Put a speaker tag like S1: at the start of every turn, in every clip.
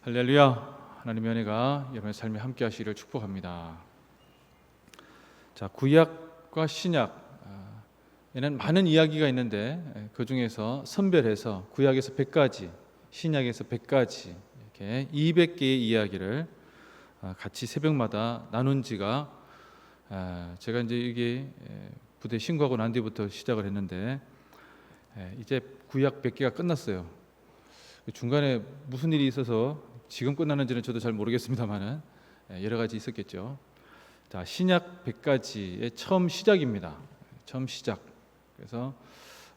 S1: 할렐루야. 하나님의 은혜가 여러분의 삶에 함께 하시기를 축복합니다. 자, 구약과 신약에는 많은 이야기가 있는데 그 중에서 선별해서 구약에서 100가지, 신약에서 100가지 이렇게 200개의 이야기를 같이 새벽마다 나눈 지가 제가 이제 이게 부대 신고하고 난 뒤부터 시작을 했는데 이제 구약 100개가 끝났어요. 중간에 무슨 일이 있어서 지금 끝나는지는 저도 잘 모르겠습니다만은 여러 가지 있었겠죠. 자, 신약 100가지의 처음 시작입니다. 처음 시작. 그래서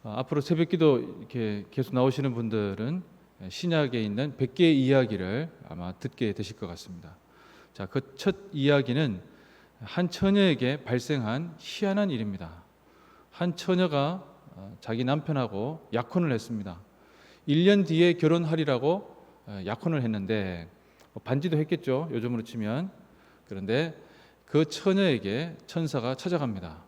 S1: 앞으로 새벽기도 이렇게 계속 나오시는 분들은 신약에 있는 100개의 이야기를 아마 듣게 되실 것 같습니다. 자, 그 첫 이야기는 한 처녀에게 발생한 희한한 일입니다. 한 처녀가 자기 남편하고 약혼을 했습니다. 1년 뒤에 결혼하리라고 약혼을 했는데 반지도 했겠죠, 요즘으로 치면. 그런데 그 처녀에게 천사가 찾아갑니다.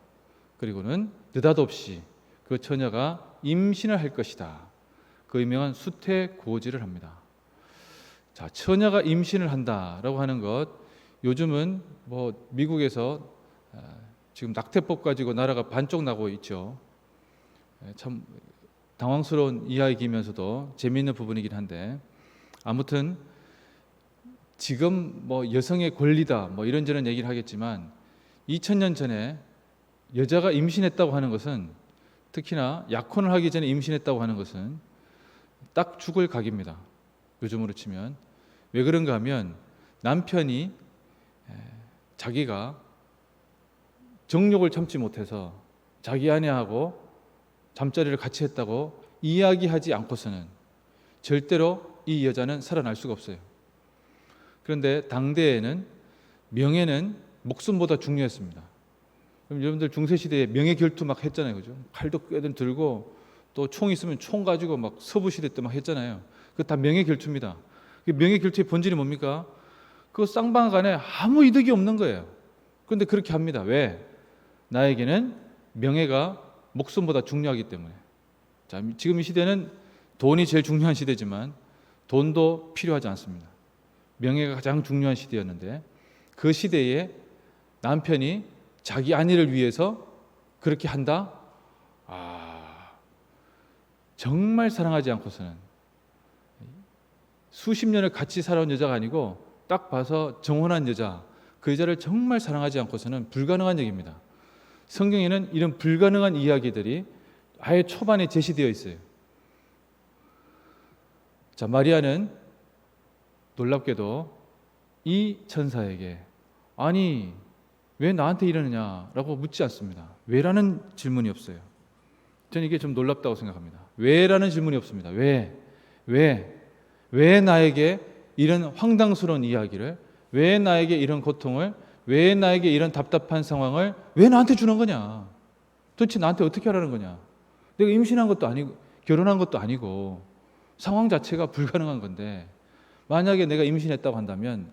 S1: 그리고는 느닷없이 그 처녀가 임신을 할 것이다, 그 유명한 수태고지를 합니다. 자, 처녀가 임신을 한다라고 하는 것, 요즘은 뭐 미국에서 지금 낙태법 가지고 나라가 반쪽 나고 있죠. 참 당황스러운 이야기이면서도 재미있는 부분이긴 한데, 아무튼 지금 뭐 여성의 권리다 뭐 이런저런 얘기를 하겠지만 2000년 전에 여자가 임신했다고 하는 것은, 특히나 약혼을 하기 전에 임신했다고 하는 것은 딱 죽을 각입니다. 요즘으로 치면. 왜 그런가 하면 남편이 자기가 정욕을 참지 못해서 자기 아내하고 잠자리를 같이 했다고 이야기하지 않고서는 절대로 이 여자는 살아날 수가 없어요. 그런데 당대에는 명예는 목숨보다 중요했습니다. 그럼 여러분들 중세시대에 명예 결투 막 했잖아요, 그죠? 칼도 꾀든 들고 또 총 있으면 총 가지고 막 서부시대 때 막 했잖아요. 그거 다 명예 결투입니다. 명예 결투의 본질이 뭡니까? 그 쌍방간에 아무 이득이 없는 거예요. 그런데 그렇게 합니다. 왜? 나에게는 명예가 목숨보다 중요하기 때문에. 자, 지금 이 시대는 돈이 제일 중요한 시대지만 돈도 필요하지 않습니다. 명예가 가장 중요한 시대였는데, 그 시대에 남편이 자기 아내를 위해서 그렇게 한다? 정말 사랑하지 않고서는, 수십 년을 같이 살아온 여자가 아니고 딱 봐서 정혼한 여자, 그 여자를 정말 사랑하지 않고서는 불가능한 얘기입니다. 성경에는 이런 불가능한 이야기들이 아예 초반에 제시되어 있어요. 자, 마리아는 놀랍게도 이 천사에게 아니 왜 나한테 이러느냐라고 묻지 않습니다. 왜라는 질문이 없어요. 저는 이게 좀 놀랍다고 생각합니다. 왜라는 질문이 없습니다. 왜 나에게 이런 황당스러운 이야기를, 왜 나에게 이런 고통을, 왜 나에게 이런 답답한 상황을 왜 나한테 주는 거냐? 도대체 나한테 어떻게 하라는 거냐? 내가 임신한 것도 아니고 결혼한 것도 아니고 상황 자체가 불가능한 건데, 만약에 내가 임신했다고 한다면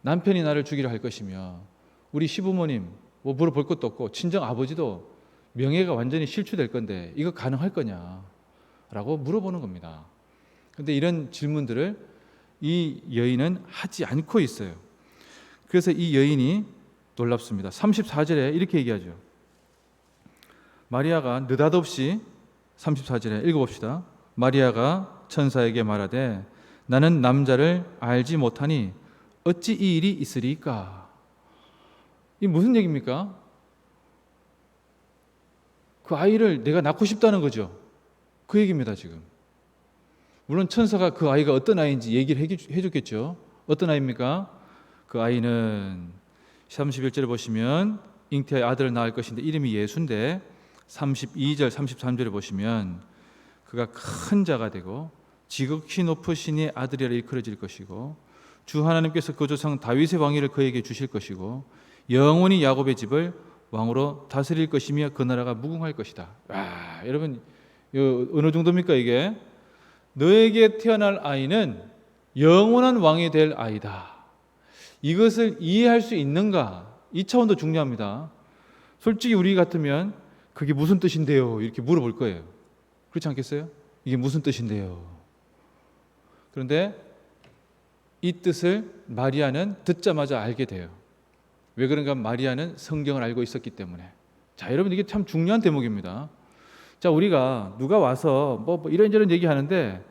S1: 남편이 나를 죽이려 할 것이며 우리 시부모님 뭐 물어볼 것도 없고 친정 아버지도 명예가 완전히 실추될 건데 이거 가능할 거냐? 라고 물어보는 겁니다. 그런데 이런 질문들을 이 여인은 하지 않고 있어요. 그래서 이 여인이 놀랍습니다. 34절에 이렇게 얘기하죠. 마리아가 느닷없이, 34절에 읽어봅시다. 마리아가 천사에게 말하되 나는 남자를 알지 못하니 어찌 이 일이 있으리까? 이 무슨 얘기입니까? 그 아이를 내가 낳고 싶다는 거죠. 그 얘기입니다, 지금. 물론 천사가 그 아이가 어떤 아이인지 얘기를 해줬겠죠. 어떤 아이입니까? 그 아이는 31절에 보시면 잉태의 아들을 낳을 것인데 이름이 예수인데, 32절, 33절에 보시면 그가 큰 자가 되고 지극히 높으신 이의 아들이라 일컬어질 것이고 주 하나님께서 그 조상 다윗의 왕위를 그에게 주실 것이고 영원히 야곱의 집을 왕으로 다스릴 것이며 그 나라가 무궁할 것이다. 여러분 어느 정도입니까 이게? 너에게 태어날 아이는 영원한 왕이 될 아이다. 이것을 이해할 수 있는가? 이 차원도 중요합니다. 솔직히 우리 같으면 그게 무슨 뜻인데요? 이렇게 물어볼 거예요. 그렇지 않겠어요? 이게 무슨 뜻인데요? 그런데 이 뜻을 마리아는 듣자마자 알게 돼요. 왜 그런가? 마리아는 성경을 알고 있었기 때문에. 자, 여러분, 이게 참 중요한 대목입니다. 자, 우리가 누가 와서 뭐 이런저런 얘기하는데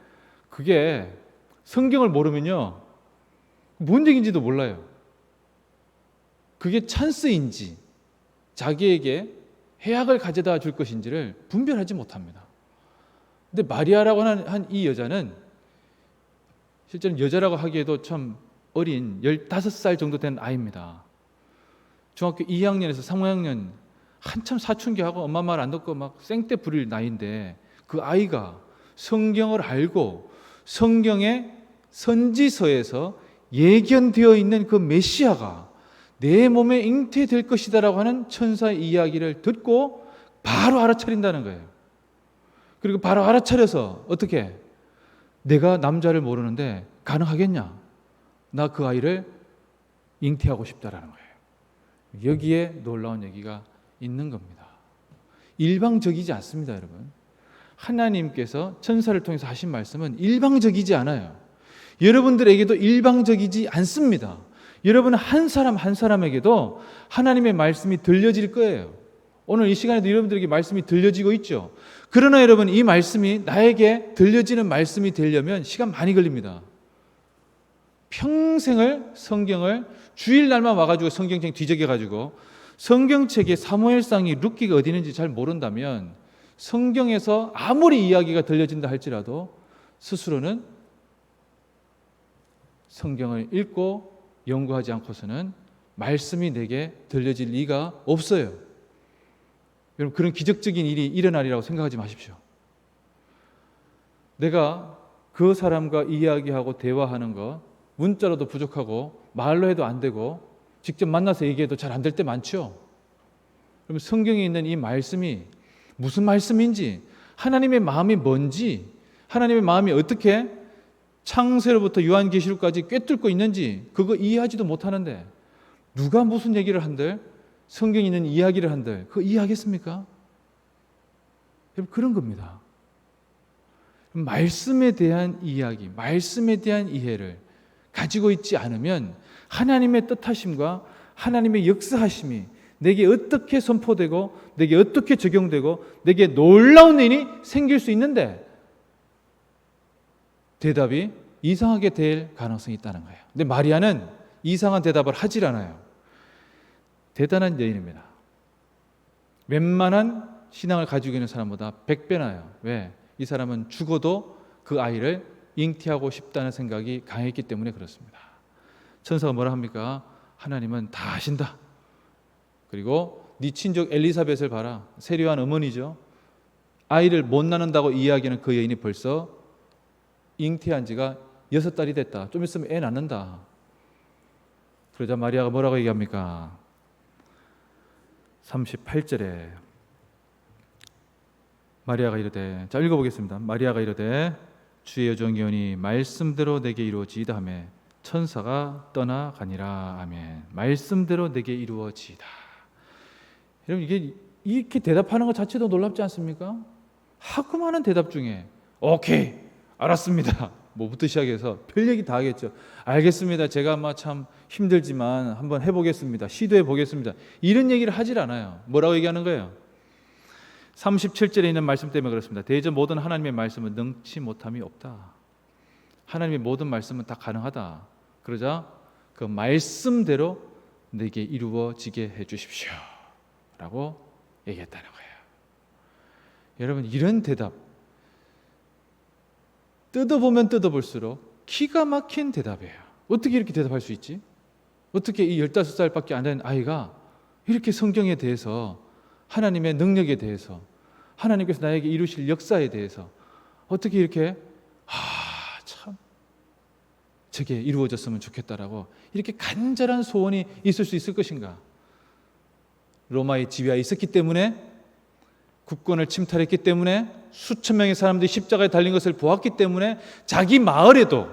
S1: 그게 성경을 모르면요, 뭔 얘기인지도 몰라요. 그게 찬스인지 자기에게 해악을 가져다 줄 것인지를 분별하지 못합니다. 근데 마리아라고 하는 이 여자는 실제로 여자라고 하기에도 참 어린 15살 정도 된 아이입니다. 중학교 2학년에서 3학년 한참 사춘기하고 엄마 말 안 듣고 막 생떼 부릴 나이인데 그 아이가 성경을 알고 성경의 선지서에서 예견되어 있는 그 메시아가 내 몸에 잉태될 것이다라고 하는 천사의 이야기를 듣고 바로 알아차린다는 거예요. 그리고 바로 알아차려서 어떻게? 내가 남자를 모르는데 가능하겠냐? 나 그 아이를 잉태하고 싶다라는 거예요. 여기에 놀라운 얘기가 있는 겁니다. 일방적이지 않습니다, 여러분. 하나님께서 천사를 통해서 하신 말씀은 일방적이지 않아요. 여러분들에게도 일방적이지 않습니다. 여러분 한 사람 한 사람에게도 하나님의 말씀이 들려질 거예요. 오늘 이 시간에도 여러분들에게 말씀이 들려지고 있죠. 그러나 여러분, 이 말씀이 나에게 들려지는 말씀이 되려면 시간 많이 걸립니다. 평생을 성경을 주일날만 와가지고 성경책 뒤적여가지고 성경책에 사무엘상이 룻기가 어디 있는지 잘 모른다면 성경에서 아무리 이야기가 들려진다 할지라도 스스로는 성경을 읽고 연구하지 않고서는 말씀이 내게 들려질 리가 없어요. 여러분, 그런 기적적인 일이 일어나리라고 생각하지 마십시오. 내가 그 사람과 이야기하고 대화하는 것, 문자로도 부족하고 말로 해도 안 되고 직접 만나서 얘기해도 잘 안 될 때 많죠. 그럼 성경에 있는 이 말씀이 무슨 말씀인지, 하나님의 마음이 뭔지, 하나님의 마음이 어떻게 창세로부터 요한계시록까지 꿰뚫고 있는지 그거 이해하지도 못하는데 누가 무슨 얘기를 한들, 성경에 있는 이야기를 한들 그거 이해하겠습니까? 여러분, 그런 겁니다. 말씀에 대한 이야기, 말씀에 대한 이해를 가지고 있지 않으면 하나님의 뜻하심과 하나님의 역사하심이 내게 어떻게 선포되고 내게 어떻게 적용되고 내게 놀라운 일이 생길 수 있는데 대답이 이상하게 될 가능성이 있다는 거예요. 근데 마리아는 이상한 대답을 하질 않아요. 대단한 여인입니다. 웬만한 신앙을 가지고 있는 사람보다 100배 나아요. 왜? 이 사람은 죽어도 그 아이를 잉태하고 싶다는 생각이 강했기 때문에 그렇습니다. 천사가 뭐라 합니까? 하나님은 다 아신다. 그리고 네 친족 엘리사벳을 봐라. 세례요한 어머니죠. 아이를 못 낳는다고 이야기하는 그 여인이 벌써 잉태한 지가 6달이 됐다. 좀 있으면 애 낳는다. 그러자 마리아가 뭐라고 얘기합니까? 38절에 마리아가 이르되, 자 읽어보겠습니다. 마리아가 이르되 주의 여종이오니 말씀대로 내게 이루어지이다 하매 천사가 떠나가니라. 아멘. 말씀대로 내게 이루어지이다. 여러분, 이게 이렇게 대답하는 것 자체도 놀랍지 않습니까? 하고 많은 대답 중에 오케이, 알았습니다. 뭐부터 시작해서 별 얘기 다 하겠죠. 알겠습니다. 제가 아마 참 힘들지만 한번 해보겠습니다. 시도해 보겠습니다. 이런 얘기를 하질 않아요. 뭐라고 얘기하는 거예요? 37절에 있는 말씀 때문에 그렇습니다. 대저 모든 하나님의 말씀은 능치 못함이 없다. 하나님의 모든 말씀은 다 가능하다. 그러자 그 말씀대로 내게 이루어지게 해주십시오 라고 얘기했다는 거예요. 여러분, 이런 대답 뜯어보면 뜯어볼수록 기가 막힌 대답이에요. 어떻게 이렇게 대답할 수 있지? 어떻게 이 15살밖에 안 된 아이가 이렇게 성경에 대해서, 하나님의 능력에 대해서, 하나님께서 나에게 이루실 역사에 대해서 어떻게 이렇게 참 저게 이루어졌으면 좋겠다라고 이렇게 간절한 소원이 있을 수 있을 것인가? 로마의 지배하에 있었기 때문에, 국권을 침탈했기 때문에, 수천 명의 사람들이 십자가에 달린 것을 보았기 때문에 자기 마을에도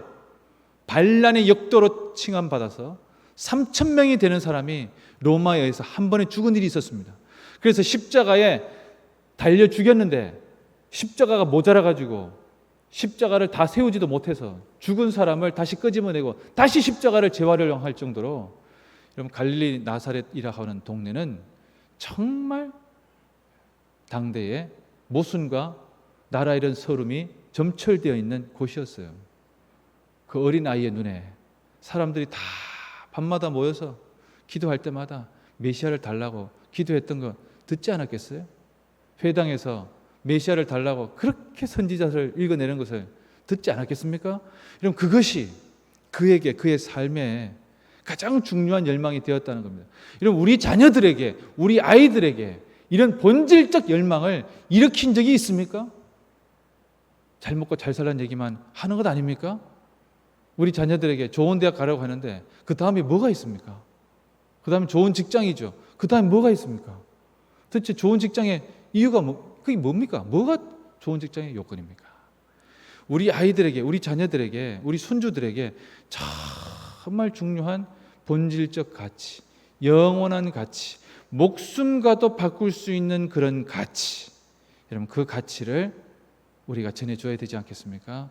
S1: 반란의 역도로 칭함받아서 3,000명이 되는 사람이 로마에 의해서 한 번에 죽은 일이 있었습니다. 그래서 십자가에 달려 죽였는데 십자가가 모자라가지고 십자가를 다 세우지도 못해서 죽은 사람을 다시 끄집어내고 다시 십자가를 재활용할 정도로, 여러분 갈릴리 나사렛이라 하는 동네는 정말 당대의 모순과 나라 이런 서름이 점철되어 있는 곳이었어요. 그 어린 아이의 눈에 사람들이 다 밤마다 모여서 기도할 때마다 메시아를 달라고 기도했던 거 듣지 않았겠어요? 회당에서 메시아를 달라고 그렇게 선지자를 읽어내는 것을 듣지 않았겠습니까? 여러분 그것이 그에게, 그의 삶에 가장 중요한 열망이 되었다는 겁니다. 여러분 우리 자녀들에게, 우리 아이들에게 이런 본질적 열망을 일으킨 적이 있습니까? 잘 먹고 잘 살라는 얘기만 하는 것 아닙니까? 우리 자녀들에게 좋은 대학 가라고 하는데 그 다음에 뭐가 있습니까? 그 다음에 좋은 직장이죠. 그 다음에 뭐가 있습니까? 도대체 좋은 직장의 이유가 그게 뭡니까? 뭐가 좋은 직장의 요건입니까? 우리 아이들에게, 우리 자녀들에게, 우리 손주들에게 정말 중요한 본질적 가치, 영원한 가치, 목숨과도 바꿀 수 있는 그런 가치, 여러분 그 가치를 우리가 전해줘야 되지 않겠습니까?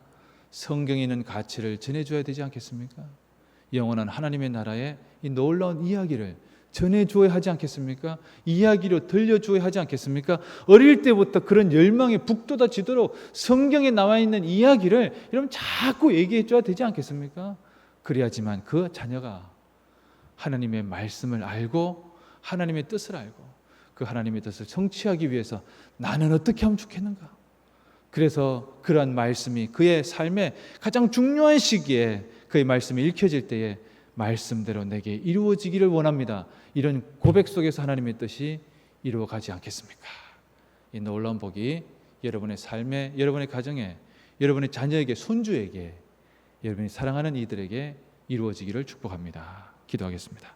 S1: 성경에 있는 가치를 전해줘야 되지 않겠습니까? 영원한 하나님의 나라의 이 놀라운 이야기를 전해줘야 하지 않겠습니까? 이야기로 들려줘야 하지 않겠습니까? 어릴 때부터 그런 열망에 북돋아지도록 성경에 나와 있는 이야기를 여러분 자꾸 얘기해줘야 되지 않겠습니까? 그래야지만 그 자녀가 하나님의 말씀을 알고 하나님의 뜻을 알고 그 하나님의 뜻을 성취하기 위해서 나는 어떻게 하면 좋겠는가? 그래서 그러한 말씀이 그의 삶의 가장 중요한 시기에 그의 말씀이 읽혀질 때에 말씀대로 내게 이루어지기를 원합니다. 이런 고백 속에서 하나님의 뜻이 이루어가지 않겠습니까? 이 놀라운 복이 여러분의 삶에, 여러분의 가정에, 여러분의 자녀에게, 손주에게, 여러분이 사랑하는 이들에게 이루어지기를 축복합니다. 기도하겠습니다.